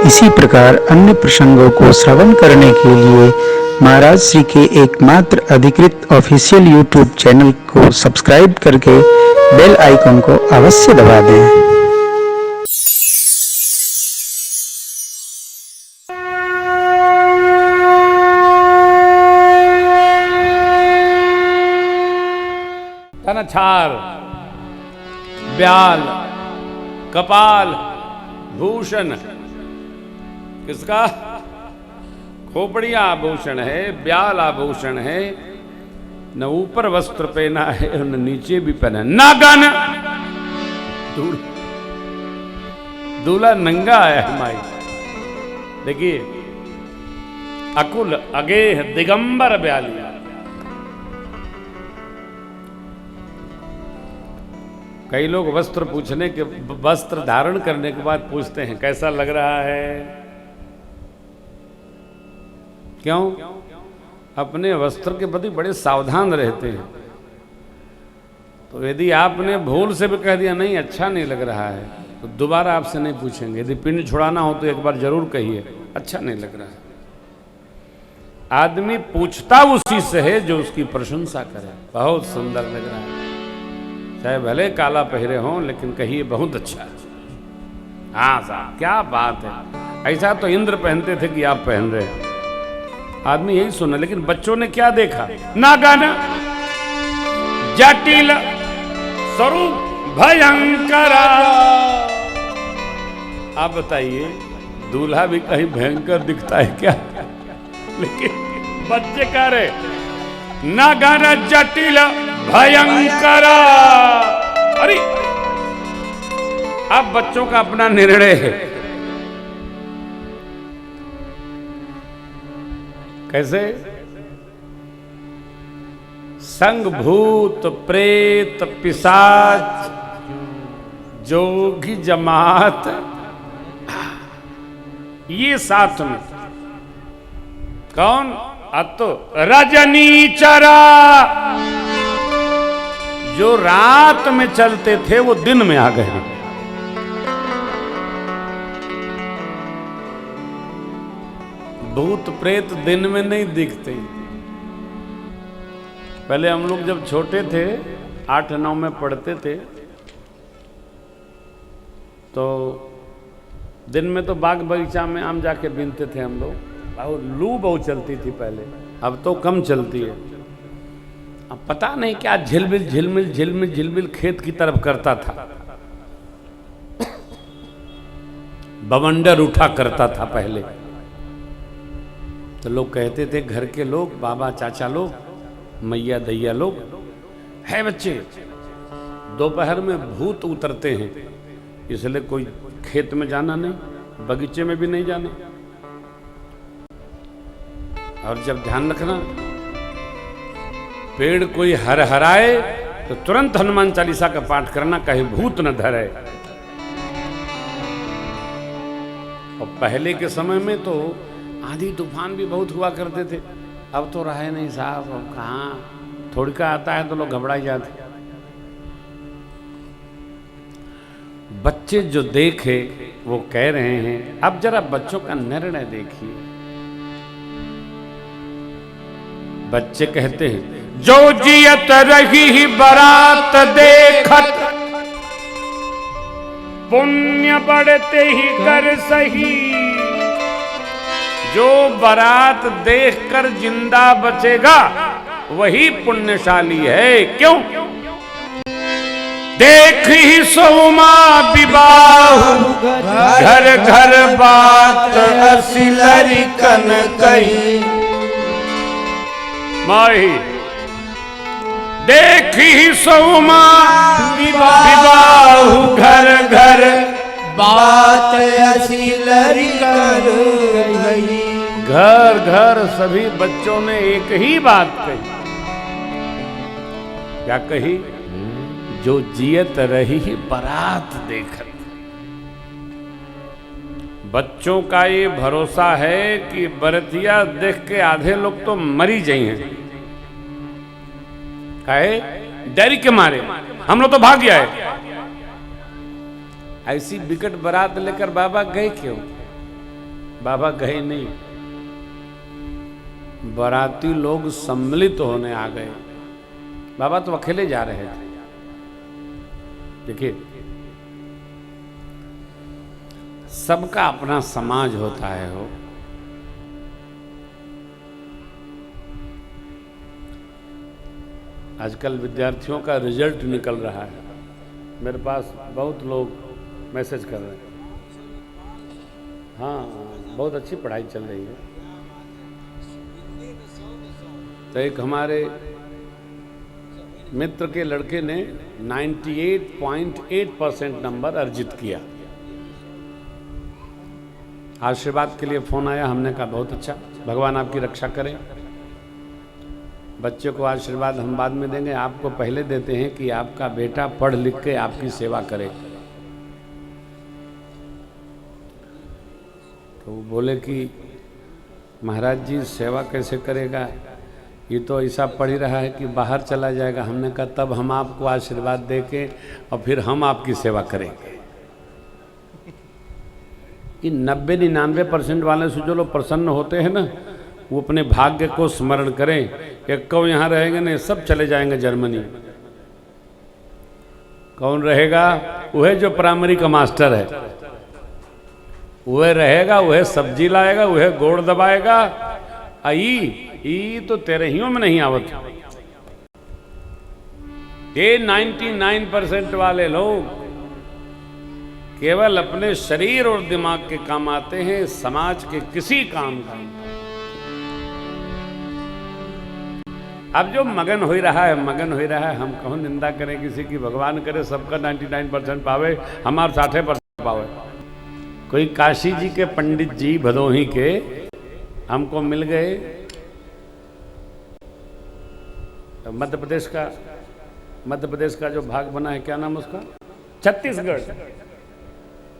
इसी प्रकार अन्य प्रसंगों को श्रवण करने के लिए महाराज श्री के एकमात्र अधिकृत ऑफिशियल यूट्यूब चैनल को सब्सक्राइब करके बेल आइकन को अवश्य दबा दें। तनछार, ब्याल, कपाल, भूषण, किसका? खोपड़ी आभूषण है, ब्याल आभूषण है, न ऊपर वस्त्र पहना है और न नीचे भी पहना है। नागन दूल्हा नंगा आया है माई। देखिए, अकुल अगेह दिगंबर ब्यालिया। कई लोग वस्त्र धारण करने के बाद पूछते हैं कैसा लग रहा है? क्यों? अपने वस्त्र के प्रति बड़े सावधान रहते हैं। तो यदि आपने भूल से भी कह दिया नहीं अच्छा नहीं लग रहा है, तो दोबारा आपसे नहीं पूछेंगे। यदि पिंड छुड़ाना हो तो एक बार जरूर कहिए अच्छा नहीं लग रहा है। आदमी पूछता उसी से है जो उसकी प्रशंसा करे। बहुत सुंदर लग रहा है, चाहे भले काला पहरे हों, लेकिन कहिए बहुत अच्छा है। हाँ साहब क्या बात है। ऐसा तो इंद्र पहनते थे कि आप पहन रहे हैं। आदमी यही सुना, लेकिन बच्चों ने क्या देखा? नागाना जटिल स्वरूप भयंकर। आप बताइए, दूल्हा भी कहीं भयंकर दिखता है क्या? लेकिन बच्चे कह रहे नागाना जटिल भयंकर। अरे अब बच्चों का अपना निर्णय है। कैसे? संग भूत प्रेत पिशाच जोगी जमात, ये साथ में कौन? अतो रजनीचरा, जो रात में चलते थे वो दिन में आ गए। भूत प्रेत दिन में नहीं दिखते। पहले हम लोग जब छोटे थे 8-9 में पढ़ते थे, तो दिन में तो बाग बगीचा में आम जाके बीनते थे हम लोग। और लू बहुत चलती थी पहले, अब तो कम चलती है। अब पता नहीं क्या झिलमिल झिलमिल झिलमिल झिलमिल खेत की तरफ करता था। बवंडर उठा करता था पहले। तो लोग कहते थे, घर के लोग, बाबा चाचा लोग, मैया दैया लोग, है बच्चे दोपहर में भूत उतरते हैं, इसलिए कोई खेत में जाना नहीं, बगीचे में भी नहीं जाना। और जब ध्यान रखना, पेड़ कोई हरहराए तो तुरंत हनुमान चालीसा का पाठ करना, कहीं भूत न धरे। और पहले के समय में तो आंधी तूफान भी बहुत हुआ करते थे। अब तो रहे नहीं साहब, अब कहाँ, थोड़ी का आता है तो लोग घबराई जाते। बच्चे जो देखे वो कह रहे हैं। अब जरा बच्चों का निर्णय देखिए। बच्चे कहते हैं, जो जियत रही बारात देखत, पुण्य बढ़ते ही कर सही। जो बारात देखकर जिंदा बचेगा वही पुण्यशाली है। क्यों? देख ही सोमा विवाह, घर घर बात असिलरी कन कही। माही देख ही सोमा विवाह, घर घर बात असिलरी कन कही। घर घर सभी बच्चों ने एक ही बात कही। क्या कही? जो जियत रही बारात देखत। बच्चों का ये भरोसा है कि बरतिया देख के आधे लोग तो मरी जाई हैं। काहे? डर के मारे हम लोग तो भाग गया है। ऐसी विकट बारात लेकर बाबा गए क्यों? बाबा गए नहीं, बाराती लोग सम्मिलित होने आ गए। बाबा तो अकेले जा रहे थे। देखिए, सबका अपना समाज होता है। हो आजकल विद्यार्थियों का रिजल्ट निकल रहा है, मेरे पास बहुत लोग मैसेज कर रहे हैं। हाँ, बहुत अच्छी पढ़ाई चल रही है। तो एक हमारे मित्र के लड़के ने 98.8% नंबर अर्जित किया। आशीर्वाद के लिए फोन आया, हमने कहा बहुत अच्छा, भगवान आपकी रक्षा करें। बच्चे को आशीर्वाद हम बाद में देंगे, आपको पहले देते हैं कि आपका बेटा पढ़ लिख के आपकी सेवा करे। तो वो बोले कि महाराज जी सेवा कैसे करेगा, ये तो ऐसा पढ़ ही रहा है कि बाहर चला जाएगा। हमने कहा तब हम आपको आशीर्वाद दे के और फिर हम आपकी सेवा करेंगे। ये 90-99% वाले से जो लोग प्रसन्न होते हैं ना, वो अपने भाग्य को स्मरण करें। एक कौ यहाँ रहेंगे नहीं, सब चले जाएंगे जर्मनी। कौन रहेगा? वह जो प्राइमरी का मास्टर है, वह रहेगा, वह सब्जी लाएगा, वह गोड़ दबाएगा। ई तो तेरे हियों में नहीं आवत। ये 99% वाले लोग केवल अपने शरीर और दिमाग के काम आते हैं, समाज के किसी काम का नहीं। अब जो मगन हो रहा है, हम कहूँ निंदा करें किसी की, भगवान करे सबका 99% पावे, हमार 60% पावे। कोई काशी जी के पंडित जी भदोही के हमको मिल गए। मध्य प्रदेश का जो भाग बना है, क्या नाम उसका? छत्तीसगढ़।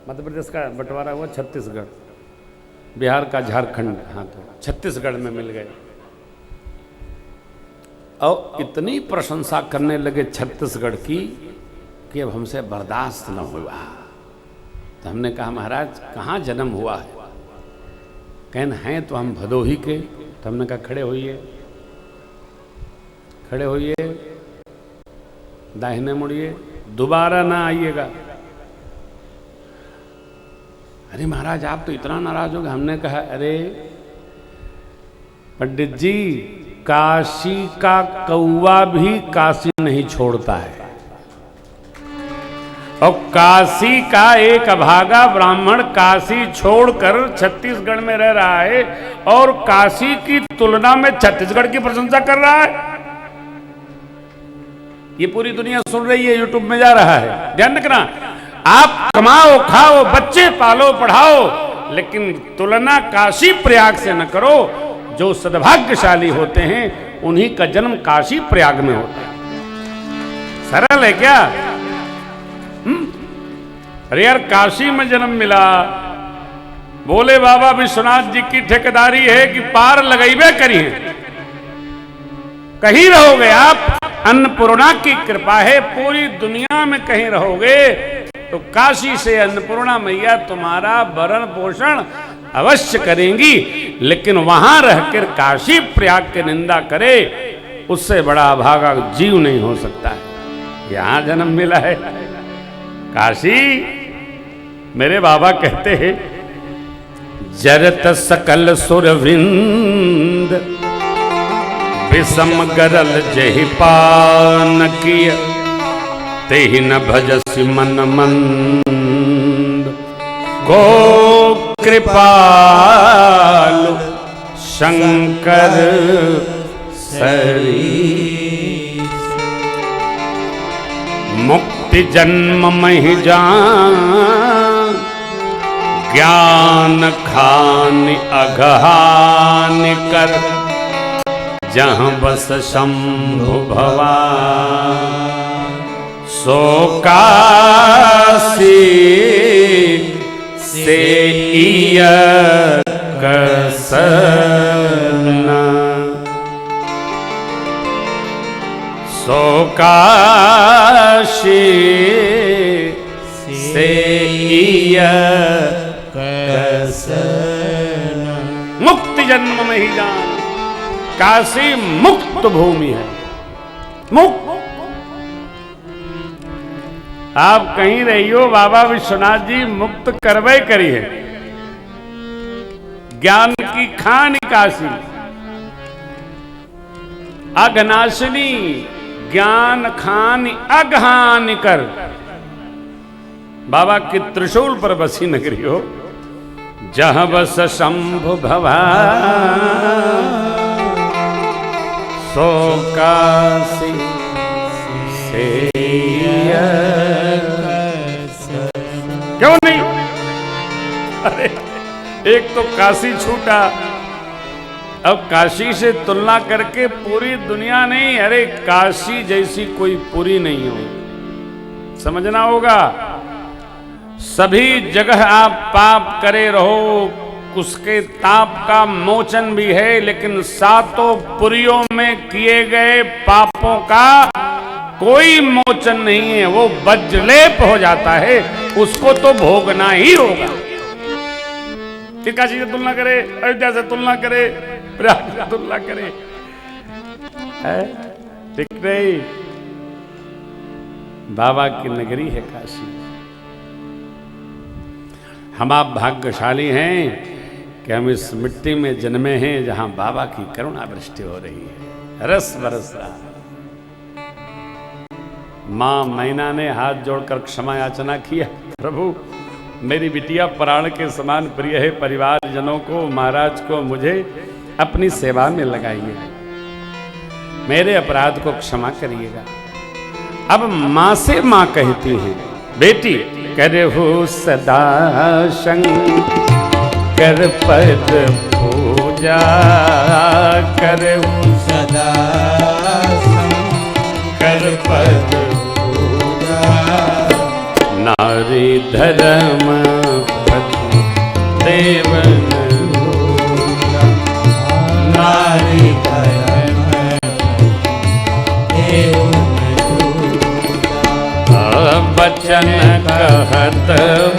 मध्य प्रदेश का बंटवारा हुआ छत्तीसगढ़, बिहार का झारखंड। हाँ, तो छत्तीसगढ़ में मिल गए और इतनी प्रशंसा करने लगे छत्तीसगढ़ की कि अब हमसे बर्दाश्त न हुआ। तो हमने कहा महाराज कहाँ जन्म हुआ है? कहन हैं तो हम भदोही के। तो हमने कहा खड़े होइए, दाहिने मुड़िए, दोबारा ना आइएगा। अरे महाराज आप तो इतना नाराज हो गए। हमने कहा अरे पंडित जी, काशी का कौवा भी काशी नहीं छोड़ता है, और काशी का एक अभागा ब्राह्मण काशी छोड़कर छत्तीसगढ़ में रह रहा है और काशी की तुलना में छत्तीसगढ़ की प्रशंसा कर रहा है। ये पूरी दुनिया सुन रही है, यूट्यूब में जा रहा है। ध्यान रखना, आप कमाओ, खाओ, बच्चे पालो, पढ़ाओ, लेकिन तुलना काशी प्रयाग से न करो। जो सद्भाग्यशाली होते हैं उन्हीं का जन्म काशी प्रयाग में होता है। सरल है क्या? अरे यार, काशी में जन्म मिला, बोले बाबा विश्वनाथ जी की ठेकेदारी है कि पार लगाइबे करिए, कहीं रहोगे आप। अन्नपूर्णा की कृपा है, पूरी दुनिया में कहीं रहोगे तो काशी से अन्नपूर्णा मैया तुम्हारा भरण पोषण अवश्य करेंगी। लेकिन वहां रहकर काशी प्रयाग की निंदा करे, उससे बड़ा अभागा जीव नहीं हो सकता है। यहां जन्म मिला है काशी। मेरे बाबा कहते हैं, जरत सकल सुरविंद विषम गरल जहि पान किय, तेहि न भजसि मन मंद। को कृपालु शंकर सरी, मुक्ति जन्म महि जान, ज्ञान खानि अघहानि कर, जहाँ बस शंभु भवान। सो काशी से कसना, सो काशी से कसना। जन्म में ही जान, काशी मुक्त भूमि है। मुक्त आप कहीं रहियो, बाबा विश्वनाथ जी मुक्त करवे करी है। ज्ञान की खान काशी, अघनाशिनी ज्ञान खान अघान कर। बाबा की त्रिशूल पर बसी नगरी हो, जहां बस शंभु भवान, सो काशी से क्यों नहीं? अरे एक तो काशी छूटा, अब काशी से तुलना करके पूरी दुनिया नहीं, अरे काशी जैसी कोई पूरी नहीं हो, समझना होगा। सभी जगह आप पाप करे रहो, उसके ताप का मोचन भी है, लेकिन सातों पुरियों में किए गए पापों का कोई मोचन नहीं है, वो वज्रलेप हो जाता है, उसको तो भोगना ही होगा। फिर काशी से तुलना करे, अयोध्या से तुलना करे, प्रयाग से तुलना करे, ठीक नहीं। बाबा की नगरी है काशी। हम आप भाग्यशाली हैं कि हम इस मिट्टी में जन्मे हैं जहां बाबा की करुणा वृष्टि हो रही है, रस बरस रहा। मां मैना ने हाथ जोड़कर क्षमा याचना किया, प्रभु मेरी बिटिया प्राण के समान प्रिय है, परिवारजनों को, महाराज को, मुझे अपनी सेवा में लगाइए, मेरे अपराध को क्षमा करिएगा। अब मां से मां कहती है, बेटी करहु सदा शंकर पद पूजा, करहु सदा शंकर पद पूजा, नारी धर्म पति देवन, नारी धर्म देवन, बचन कहत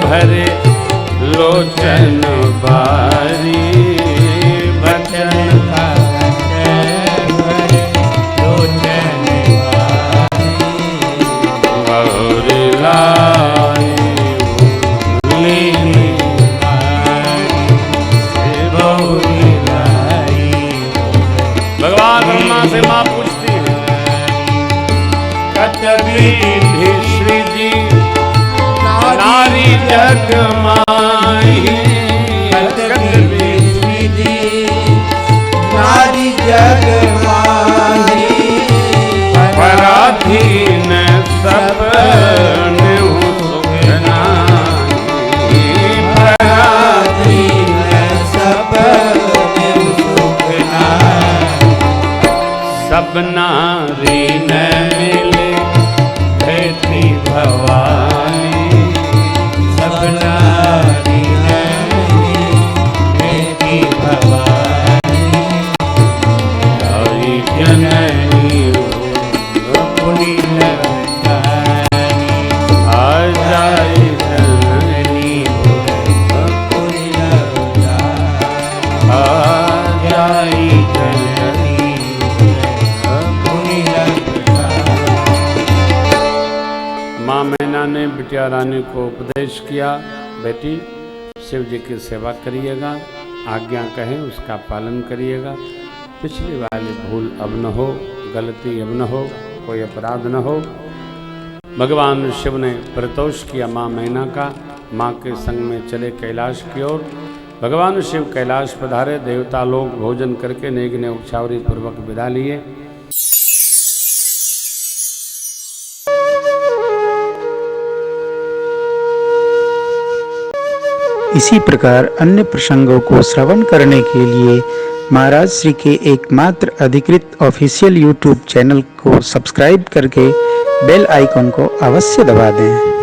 भरे लोचन बारी, बचन कहत भरे लोचन बारी, गौरी लाई लीनी गौरी लाई। भगवान ब्रह्मा से मां पूछती है, कतवी श्री जी नारी जग माही, कतवी श्री जी नारी जग माही, पराधीन सब सुख नारी, पराधीन सब सुख नारी, सब नारी न मिले भेटी भवानी, सब नारी न मिले भेटी भवानी, हरि जननी पुनि नवतानी, आ जाए जननी पुनि नवतानी, आ जाए जननी पुनि नवतानी। माँ मैना ने बिटिया रानी को उपदेश किया, बेटी शिव जी की सेवा करिएगा, आज्ञा कहें उसका पालन करिएगा, पिछली वाली भूल अब न हो, गलती अब न हो, कोई अपराध न हो। भगवान शिव ने प्रतोष किया माँ मैना का, माँ के संग में चले कैलाश की ओर। भगवान शिव कैलाश पधारे, देवता लोग भोजन करके नेग ने उछावरी पूर्वक विदा लिए। इसी प्रकार अन्य प्रसंगों को श्रवण करने के लिए महाराज श्री के एकमात्र अधिकृत ऑफिशियल यूट्यूब चैनल को सब्सक्राइब करके बेल आइकन को अवश्य दबा दें।